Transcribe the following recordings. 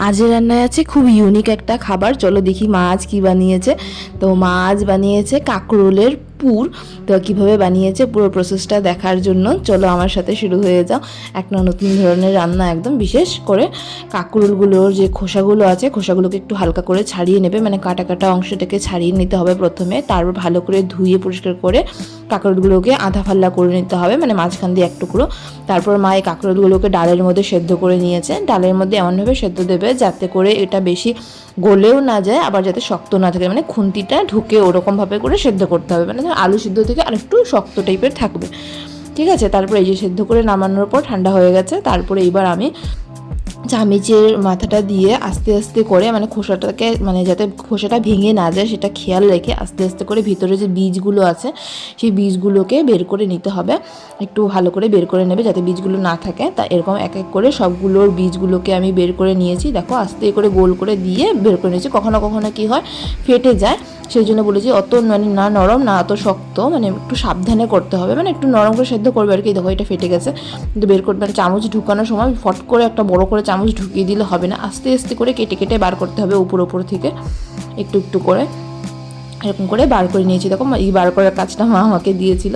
আজের রান্নায় আছে খুব ইউনিক একটা খাবার। চলো দেখি মা আজ কী বানিয়েছে। তো মা আজ বানিয়েছে কাকরোলের পুর। তো কীভাবে বানিয়েছে পুরো প্রসেসটা দেখার জন্য চলো আমার সাথে শুরু হয়ে যাও। একটা নতুন ধরনের রান্না একদম, বিশেষ করে কাকরোলগুলোর যে খোসাগুলো আছে খোসাগুলোকে একটু হালকা করে ছাড়িয়ে নেবে, মানে কাটা কাটা অংশটাকে ছাড়িয়ে নিতে হবে প্রথমে, তারপর ভালো করে ধুয়ে পরিষ্কার করে কাকরোলগুলোকে আধা ফাল্লা করে নিতে হবে, মানে মাঝখান দিয়ে এক টুকরো। তারপর মা এই কাকরোলগুলোকে ডালের মধ্যে সেদ্ধ করে নিয়েছে। ডালের মধ্যে এমনভাবে সেদ্ধ দেবে যাতে করে এটা বেশি গলেও না যায়, আবার যাতে শক্ত না থাকে, মানে খুন্তিটা ঢুকে ওরকমভাবে করে সেদ্ধ করতে হবে, মানে আলু সিদ্ধ থেকে আরেকটু শক্ত টাইপের থাকবে। ঠিক আছে, তারপরে এই যে সেদ্ধ করে নামানোর পর ঠান্ডা হয়ে গেছে। তারপরে এইবার আমি চামিচের মাথাটা দিয়ে আস্তে আস্তে করে, মানে খোসাটাকে, মানে যাতে খোসাটা ভেঙে না যায় সেটা খেয়াল রেখে আস্তে আস্তে করে ভিতরে যে বীজগুলো আছে সেই বীজগুলোকে বের করে নিতে হবে। একটু ভালো করে বের করে নেবে যাতে বীজগুলো না থাকে। তা এরকম এক এক করে সবগুলোর বীজগুলোকে আমি বের করে নিয়েছি। দেখো আস্তে করে গোল করে দিয়ে বের করে নিয়েছি। কখনো কখনো কি হয়, ফেটে যায়, সেই জন্য বলেছি অত মানে না নরম না অত শক্ত, মানে একটু সাবধানে করতে হবে, মানে একটু নরম করে সেদ্ধ করবে আর কি। দেখো এটা ফেটে গেছে, কিন্তু বের করবে, মানে চামচ ঢুকানোর সময় ফট করে একটা বড় করে চামচ ঢুকিয়ে দিলে হবে না, আস্তে আস্তে করে কেটে কেটে বার করতে হবে উপর থেকে একটু একটু করে। এরকম করে বার করে নিয়েছি। দেখো এই বার করার কাজটা মা আমাকে দিয়েছিল,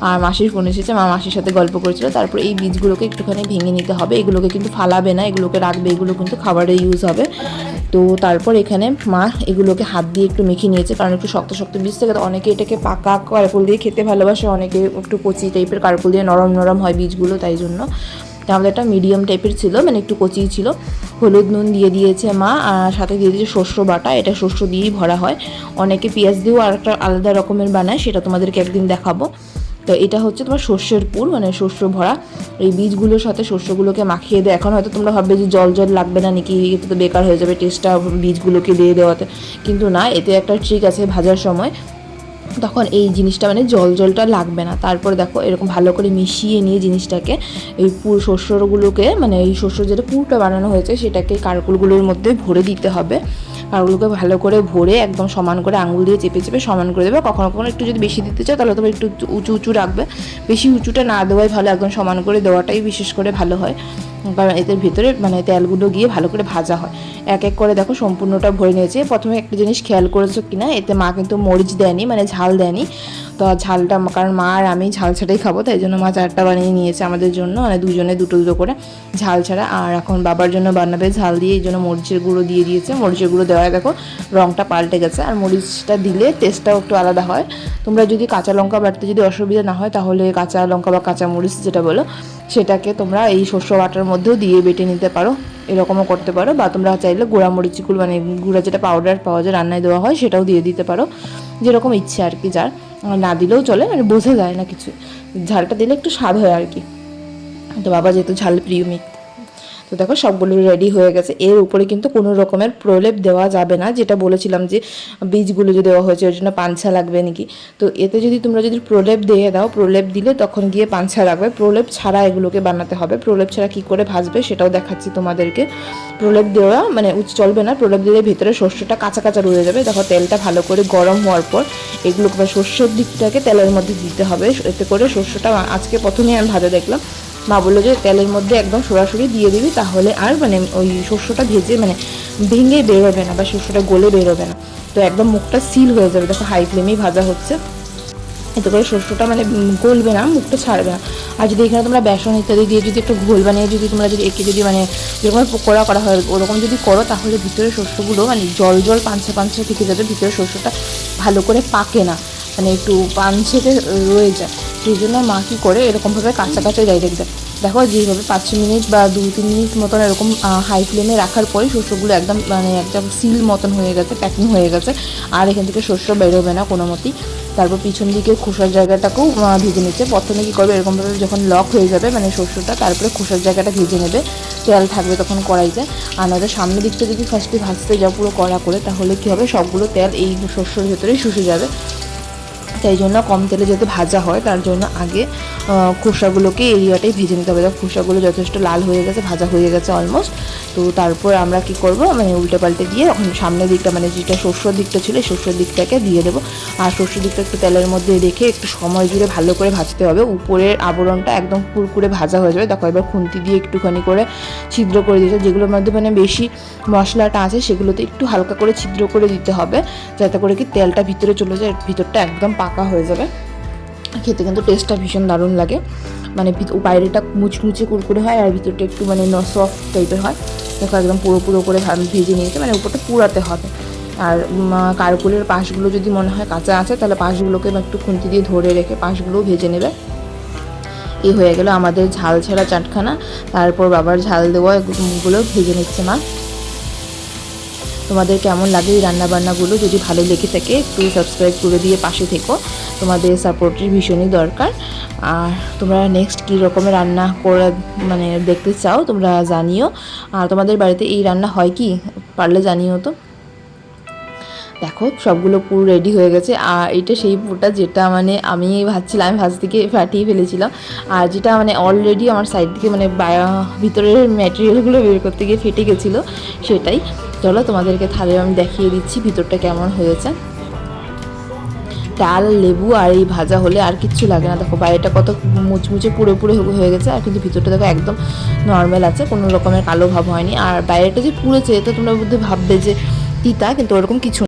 আর মাসির ফোন এসেছে, মা মাসির সাথে গল্প করেছিল। তারপর এই বীজগুলোকে একটুখানি ভেঙে নিতে হবে, এগুলোকে কিন্তু ফালাবে না, এগুলোকে রাখবে, এগুলো কিন্তু খাবারে ইউজ হবে। তো তারপর এখানে মা এগুলোকে হাত দিয়ে একটু মেখে নিয়েছে, কারণ একটু শক্ত শক্ত বীজ থেকে তো অনেকে এটাকে পাকা কারকুল দিয়ে খেতে ভালোবাসে, অনেকে একটু কচি টাইপের কারকুল দিয়ে নরম নরম হয় বীজগুলো, তাই জন্য। আমাদের একটা মিডিয়াম টাইপের ছিল, মানে একটু কচি ছিল। হলুদ নুন দিয়ে দিয়েছে মা, আর সাথে দিয়ে দিয়েছে শস্য বাটা, এটা শস্য দিয়েই ভরা হয়। অনেকে পেঁয়াজ দিয়েও আর একটা আলাদা রকমের বানায়, সেটা তোমাদেরকে একদিন দেখাবো। তো এটা হচ্ছে তোমার শস্যের পুর, মানে শস্য ভরা। এই বীজগুলোর সাথে শস্যগুলোকে মাখিয়ে দেয়। এখন হয়তো তোমরা ভাববে যে জল জল লাগবে না নাকি, এটা তো বেকার হয়ে যাবে টেস্টটা বীজগুলোকে দিয়ে দেওয়াতে, কিন্তু না, এতে একটা ট্রিক আছে ভাজার সময়, তখন এই জিনিসটা মানে জলটা লাগবে না। তারপর দেখো এরকম ভালো করে মিশিয়ে নিয়ে জিনিসটাকে, এই শস্যগুলোকে, মানে এই শস্য যেটা পুরটা বানানো হয়েছে সেটাকে কারকুলগুলোর মধ্যে ভরে দিতে হবে। কারগুলোকে ভালো করে ভরে একদম সমান করে আঙুল দিয়ে চেপে চেপে সমান করে দেবে। কখনো কখনো একটু যদি বেশি দিতে চাও তাহলে তোমার একটু উঁচু উঁচু রাখবে, বেশি উঁচুটা না দেওয়াই ভালো, একদম সমান করে দেওয়াটাই বিশেষ করে ভালো হয়, কারণ এদের ভিতরে মানে তেলগুলো গিয়ে ভালো করে ভাজা হয়। এক এক করে দেখো সম্পূর্ণটা ভরে নিয়েছে। প্রথমে একটা জিনিস খেয়াল করেছো কিনা, এতে মা কিন্তু মরিচ দেয়নি, মানে ঝাল দেয়নি। তো ঝালটা, কারণ মা আর আমি ঝাল ছাড়াই খাবো, তাই জন্য মা 4টা বানিয়ে নিয়েছে আমাদের জন্য, মানে দুজনে দুটো দুটো করে ঝাল ছাড়া। আর এখন বাবার জন্য বানাবে ঝাল দিয়ে, এই জন্য মরিচের গুঁড়ো দিয়ে দিয়েছে। মরিচের গুঁড়ো দেওয়ায় দেখো রঙটা পাল্টে গেছে, আর মরিচটা দিলে টেস্টটাও একটু আলাদা হয়। তোমরা যদি কাঁচা লঙ্কা বাটতে যদি অসুবিধা না হয়, তাহলে কাঁচা লঙ্কা বা কাঁচা মরিচ যেটা বলো সেটাকে তোমরা এই শস্য বাটার মধ্যেও দিয়ে বেটে নিতে পারো, এরকমও করতে পারো। বা তোমরা চাইলে গুঁড়া মরিচগুলো, মানে গুঁড়া যেটা পাউডার পাওয়া যায় রান্নায় দেওয়া হয়, সেটাও দিয়ে দিতে পারো, যেরকম ইচ্ছে আর কি। যার না দিলেও চলে, মানে বোঝা যায় না কিছু, ঝালটা দিলে একটু স্বাদ হয় আর কি। তো বাবা যেহেতু ঝাল প্রিয়মিক। তো দেখো সবগুলো রেডি হয়ে গেছে। এর উপরে কিন্তু কোনো রকমের প্রলেপ দেওয়া যাবে না, যেটা বলেছিলাম যে বীজগুলো যে দেওয়া হয়েছে ওর জন্য পাঞ্ছা লাগবে নাকি। তো এতে যদি তোমরা যদি প্রলেপ দিয়ে দাও, প্রলেপ দিলে তখন গিয়ে পাঞ্ছা লাগবে। প্রলেপ ছাড়া এগুলোকে বানাতে হবে। প্রলেপ ছাড়া কী করে ভাজবে সেটাও দেখাচ্ছি তোমাদেরকে। প্রলেপ দেওয়া মানে চলবে না, প্রলেপ দিলে ভিতরে শস্যটা কাঁচা কাঁচা রয়ে যাবে। দেখো তেলটা ভালো করে গরম হওয়ার পর এগুলোকে শস্যের দিকটাকে তেলের মধ্যে দিতে হবে, এতে করে শস্যটা, আজকে প্রথমেই আমি ভাজা দেখলাম, মা বললো যে তেলের মধ্যে একদম সরাসরি দিয়ে দিবি, তাহলে আর মানে ওই শস্যটা ভেজে মানে ভেঙে বেরোবে না বা শস্যটা গলে বেরোবে না। তো একদম মুখটা সিল হয়ে যাবে। দেখো হাই ফ্লেমেই ভাজা হচ্ছে, এতে করে শস্যটা মানে গলবে না, মুখটা ছাড়বে না। আর যদি এখানে তোমরা বেসন ইত্যাদি দিয়ে যদি একটু ঘোল বানিয়ে যদি তোমরা যদি একে যদি মানে যেরকম পকোড়া করা হয় ওরকম যদি করো, তাহলে ভিতরে শস্যগুলো মানে জল জল পাঞ্ছা পাঞ্ছা থেকে যাবে, ভিতরে শস্যটা ভালো করে পাকে না, মানে একটু পাঞ্ছেতে রয়ে যায়। সেই জন্য মা কী করে এরকমভাবে কাঁচা কাঁচা ডাইরেক্ট দেয়। দেখো যেভাবে 5 মিনিট বা 2-3 মিনিট মতন এরকম হাই ফ্লেমে রাখার পরে শস্যগুলো একদম মানে একদম সিল মতন হয়ে গেছে, প্যাকিং হয়ে গেছে, আর এখান থেকে শস্য বেরোবে না কোনো মতেই। তারপর পিছন দিকে খোসার জায়গাটাকেও ভেজে নিচ্ছে। প্রথমে কী করবে, এরকমভাবে যখন লক হয়ে যাবে মানে শস্যটা, তারপরে খোসার জায়গাটা ভেজে নেবে, তেল থাকবে তখন কড়াইতে। আর নয়তো সামনের দিকটা যদি ফার্স্টে ভাজতে যাও পুরো কড়া করে, তাহলে কী হবে, সবগুলো তেল এই শস্যর ভেতরেই শুষে যাবে। তাই জন্য কম তেলে যাতে ভাজা হয় তার জন্য আগে খোসাগুলোকে এরিয়াটাই ভেজে নিতে হবে। খোসাগুলো যথেষ্ট লাল হয়ে গেছে, ভাজা হয়ে গেছে অলমোস্ট। তো তারপর আমরা কি করব, মানে উল্টে পাল্টে দিয়ে এখন সামনের দিকটা মানে যেটা শস্যর দিকটা ছিল এই শস্যর দিকটাকে দিয়ে দেবো। আর শস্যর দিকটা একটু তেলের মধ্যে রেখে একটু সময় জুড়ে ভালো করে ভাজতে হবে। উপরের আবরণটা একদম কুরকুরে ভাজা হয়ে যাবে। দেখো এবার খুন্তি দিয়ে একটুখানি করে ছিদ্র করে দিতে, যেগুলোর মধ্যে মানে বেশি মশলাটা আছে সেগুলোতে একটু হালকা করে ছিদ্র করে দিতে হবে, যাতে করে কি তেলটা ভিতরে চলে যায়, ভিতরটা একদম পাকা হয়ে যাবে। খেতে কিন্তু টেস্টটা ভীষণ দারুণ লাগে, মানে বাইরেটা মুচমুচে কুরকুরে হয় আর ভিতরটা একটু মানে সফট টাইপের হয়। দেখো একদম পুরো করে ভেজে নিয়েছে, মানে উপরটা পুরাতে হবে। আর কারকুলের পাশগুলো যদি মনে হয় কাঁচা আছে তাহলে পাশগুলোকে একটু খুন্তি দিয়ে ধরে রেখে পাশগুলোও ভেজে নেবে। এই হয়ে গেল আমাদের ঝাল ছাড়া চাটখানা। তারপর বাবার ঝাল দেওয়া এগুলো ভেজে নিচ্ছে মা। তোমাদের কেমন লাগে এই রান্নাবান্নাগুলো? যদি ভালো লেগে থাকে একটু সাবস্ক্রাইব করে দিয়ে পাশে থেকো, তোমাদের সাপোর্টের ভীষণই দরকার। আর তোমরা নেক্সট কী রকমের রান্না করে মানে দেখতে চাও তোমরা জানিও। আর তোমাদের বাড়িতে এই রান্না হয় কি পারলে জানিও তো। দেখো সবগুলো পুরো রেডি হয়ে গেছে। আর এটা সেই পুরটা যেটা মানে আমি ভাজছিলাম, আমি ভাজ থেকে ফাটিয়ে ফেলেছিলাম। আর যেটা মানে অলরেডি আমার সাইড থেকে মানে ভিতরের ম্যাটেরিয়ালগুলো বের করতে গিয়ে ফেটে গেছিলো, সেটাই। চলো তোমাদেরকে থালে আমি দেখিয়ে দিচ্ছি ভিতরটা কেমন হয়েছে। ডাল, লেবু আর এই ভাজা হলে আর কিচ্ছু লাগে না। দেখো বাইরেটা কত মুচমুচে পুরো হয়ে গেছে, আর কিন্তু ভিতরটা দেখো একদম নর্মাল আছে, কোনো রকমের কালো ভাব হয়নি। আর বাইরেটা যে পুড়েছে তো তোমরা বুঝতে ভাববে যে তিতা, কিন্তু ওরকম কিছু